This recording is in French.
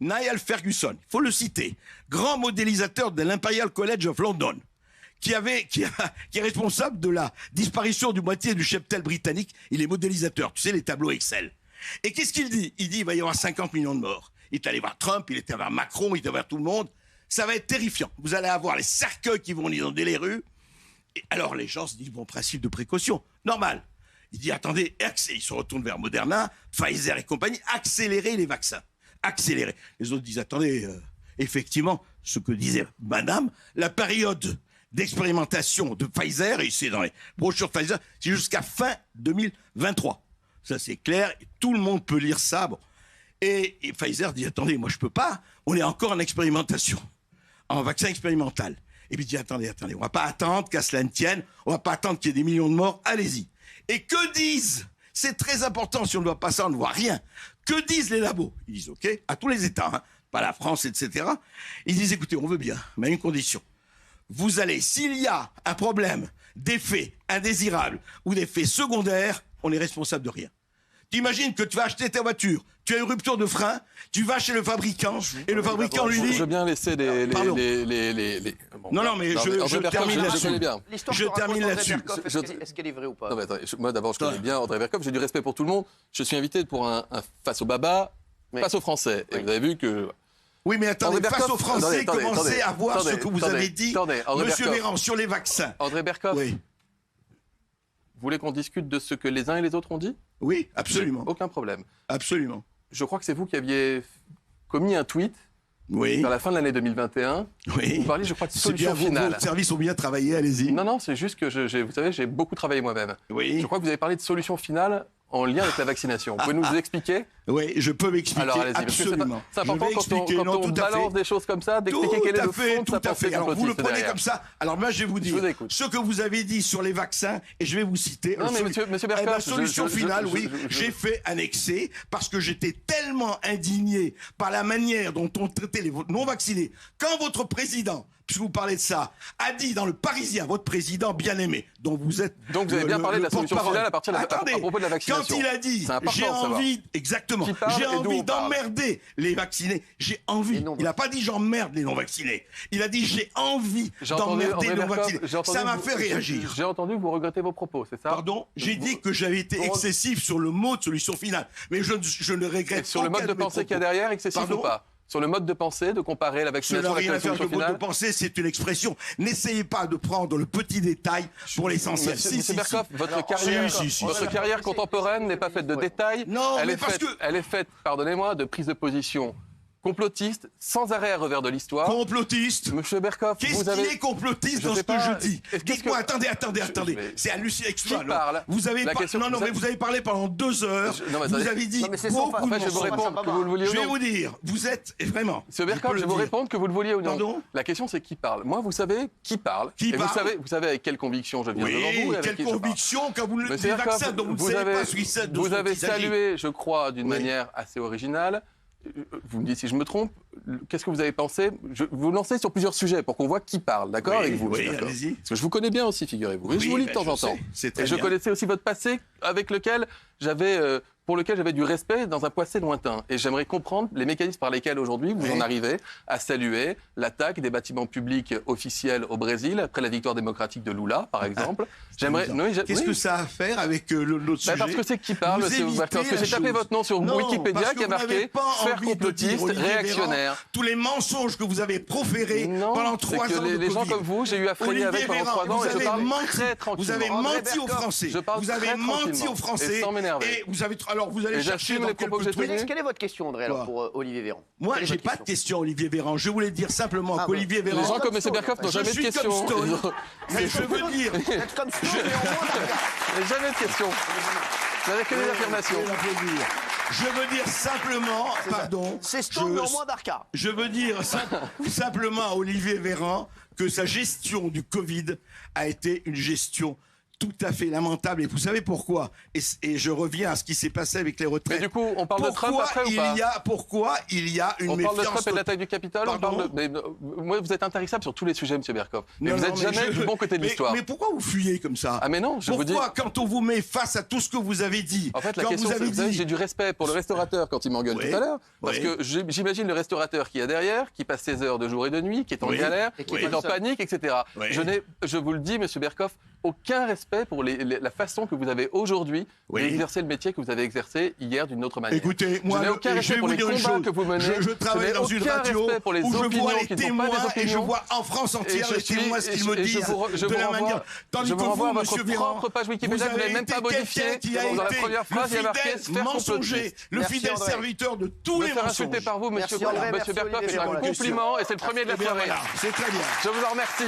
Niall Ferguson, il faut le citer, grand modélisateur de l'Imperial College of London, qui est responsable de la disparition du moitié du cheptel britannique. Il est modélisateur, tu sais, les tableaux Excel. Et qu'est-ce qu'il dit? Il dit il va y avoir 50 millions de morts. Il est allé voir Trump, il est allé voir Macron, il est allé voir tout le monde. Ça va être terrifiant. Vous allez avoir les cercueils qui vont inonder les rues. Et alors les gens se disent, bon, principe de précaution, normal. Il dit, attendez, il se retourne vers Moderna, Pfizer et compagnie, accélérez les vaccins. Accélérez. Les autres disent, attendez, effectivement, ce que disait madame, la période d'expérimentation de Pfizer, et c'est dans les brochures de Pfizer, c'est jusqu'à fin 2023. Ça, c'est clair, et tout le monde peut lire ça. Bon. Et Pfizer dit, attendez, moi je peux pas, on est encore en expérimentation, en vaccin expérimental. Et puis il dit, attendez, on va pas attendre qu'à cela ne tienne, on va pas attendre qu'il y ait des millions de morts, allez-y. Et que disent, c'est très important, si on ne voit pas ça, on ne voit rien, que disent les labos? Ils disent, ok, à tous les États, hein, pas la France, etc. Ils disent, écoutez, on veut bien, mais à une condition. Vous allez, s'il y a un problème d'effet indésirable ou d'effet secondaire, on est responsable de rien. T'imagines que tu vas acheter ta voiture, tu as une rupture de frein, tu vas chez le fabricant et le fabricant lui dit... Je veux bien laisser les... Bon, non, mais je termine là-dessus. Je termine là-dessus. Est-ce qu'elle est vraie ou pas? Non, mais attendez, moi d'abord je connais bien André Berkoff, j'ai du respect pour tout le monde. Je suis invité pour un face au Baba, face aux Français. Et vous avez vu que... Oui, mais attendez, face aux Français, commencez à voir ce que vous avez dit, Monsieur Véran, sur les vaccins. André Berkoff, oui. Vous voulez qu'on discute de ce que les uns et les autres ont dit? Oui, absolument. Aucun problème. Absolument. Je crois que c'est vous qui aviez commis un tweet vers la fin de l'année 2021. Oui. Vous parliez, je crois, de solution finale. Vos services ont bien travaillé, allez-y. Non, c'est juste que, vous savez, j'ai beaucoup travaillé moi-même. Oui. Je crois que vous avez parlé de solution finale en lien avec la vaccination. Vous pouvez nous expliquer? Oui, je peux m'expliquer. Alors, allez-y, absolument. C'est important quand on balance des choses comme ça, d'expliquer quel est le fond de sa pensée Alors, vous le prenez derrière. comme ça. Alors, moi, je vais vous dire ce que vous avez dit sur les vaccins, et je vais vous citer. Non, mais monsieur Berkoff, solution finale, oui. J'ai fait un excès parce que j'étais tellement indigné par la manière dont on traitait les non-vaccinés. Quand votre président, puisque vous parlez de ça, a dit dans le Parisien, votre président bien-aimé, dont vous êtes... Donc vous avez bien parlé de la solution finale à propos de la vaccination. Quand il a dit, j'ai envie, exactement, j'ai envie d'emmerder les vaccinés, j'ai envie. Il n'a pas dit j'emmerde les non-vaccinés. Il a dit j'ai envie d'emmerder les non-vaccinés. Ça m'a fait réagir. J'ai entendu que vous regrettez vos propos, c'est ça? Pardon? J'ai dit que j'avais été excessif sur le mot de solution finale. Mais je ne regrette pas. Sur le mode de pensée qu'il y a derrière, excessif ou pas? Sur le mode de pensée, de comparer la vaccination avec la solution finale? Le mode de pensée, c'est une expression. N'essayez pas de prendre le petit détail pour l'essentiel. Monsieur Berkoff, votre carrière contemporaine n'est pas faite de détails. Non, mais elle est faite, pardonnez-moi, de prise de position complotiste, sans arrêt à revers de l'histoire. Complotiste? Monsieur Berkoff, qu'est-ce qui est complotiste dans ce que je dis? Dites-moi, attendez. C'est hallucinant. Vous avez mais vous avez parlé pendant 2 heures. Vous avez dit beaucoup de je vais vous répondre que vous le vouliez ou non. Je vais vous dire, vous êtes vraiment... Monsieur Berkoff, je vais vous répondre que vous le vouliez ou non. Pardon? La question, c'est qui parle. Moi, vous savez qui parle. Vous savez avec quelle conviction je viens devant vous. Quelle conviction quand vous le dites, vaccin dont vous ne savez pas suicide. Vous avez salué, je crois, d'une manière assez originale. Vous me dites si je me trompe, qu'est-ce que vous avez pensé? Vous lancez sur plusieurs sujets pour qu'on voit qui parle, d'accord, avec vous? Oui, allez-y. Parce que je vous connais bien aussi, figurez-vous. Et je vous lis de temps en temps. Et je connaissais aussi votre passé avec lequel pour lequel j'avais du respect dans un passé lointain. Et j'aimerais comprendre les mécanismes par lesquels aujourd'hui vous en arrivez à saluer l'attaque des bâtiments publics officiels au Brésil après la victoire démocratique de Lula, par exemple. Qu'est-ce que ça a à faire avec l'autre sujet? Parce que c'est qui parle, monsieur Berkoff. Parce que j'ai tapé votre nom sur Wikipédia qui a marqué faire complotiste, réactionnaire. Tous les mensonges que vous avez proférés pendant 3 ans. Les gens comme vous, j'ai eu à frayer avec pendant 3 ans et je parle très tranquillement. Vous avez menti aux Français. Vous avez menti aux Français. Sans m'énerver. Alors, vous allez chercher dans quelques tweets. Quelle est votre question, André, alors, pour Olivier Véran? Moi, j'ai pas de question, Olivier Véran. Je voulais dire simplement qu'Olivier Véran... Les gens comme M. Berkoff n'ont jamais de questions. Mais je veux dire... Jamais de questions. Vous n'avez que des affirmations. Je veux dire simplement... Pardon. C'est Stone, mais en moins d'Arca. Je veux dire simplement à Olivier Véran que sa gestion du Covid a été une gestion tout à fait lamentable. Et vous savez pourquoi? Et je reviens à ce qui s'est passé avec les retraites. Mais du coup, on parle de Trump après ou pas? Pourquoi il y a une méfiance? On parle de Trump et de l'attaque du Capitole. Moi, vous êtes intarissable sur tous les sujets, M. Berkoff. Mais vous n'êtes jamais du bon côté de l'histoire. Mais pourquoi vous fuyez comme ça? Ah mais non, je vous dis... Pourquoi, quand on vous met face à tout ce que vous avez dit... En fait, la question, c'est j'ai du respect pour le restaurateur quand il m'engueule tout à l'heure. Parce que j'imagine le restaurateur qui est derrière, qui passe ses heures de jour et de nuit, qui est en galère, qui est en panique, etc. Je vous le dis, M. Berkoff, aucun respect pour la façon que vous avez aujourd'hui d'exercer le métier que vous avez exercé hier d'une autre manière. Écoutez, moi, je n'ai aucun respect pour les combats que vous menez. Je travaille dans une radio où je vois les témoins et je vois en France entière les témoins ce qu'ils me disent de la manière. Tandis que vous, monsieur Véran, propre page Wikipédia, vous n'avez même pas modifié. Dans la première phrase, il y a marqué « faire mensonger ». Le fidèle serviteur de tous les mensonges. Me faire insulter par vous, monsieur Berkoff, est un compliment et c'est le premier de la soirée. C'est très bien. Je vous en remercie.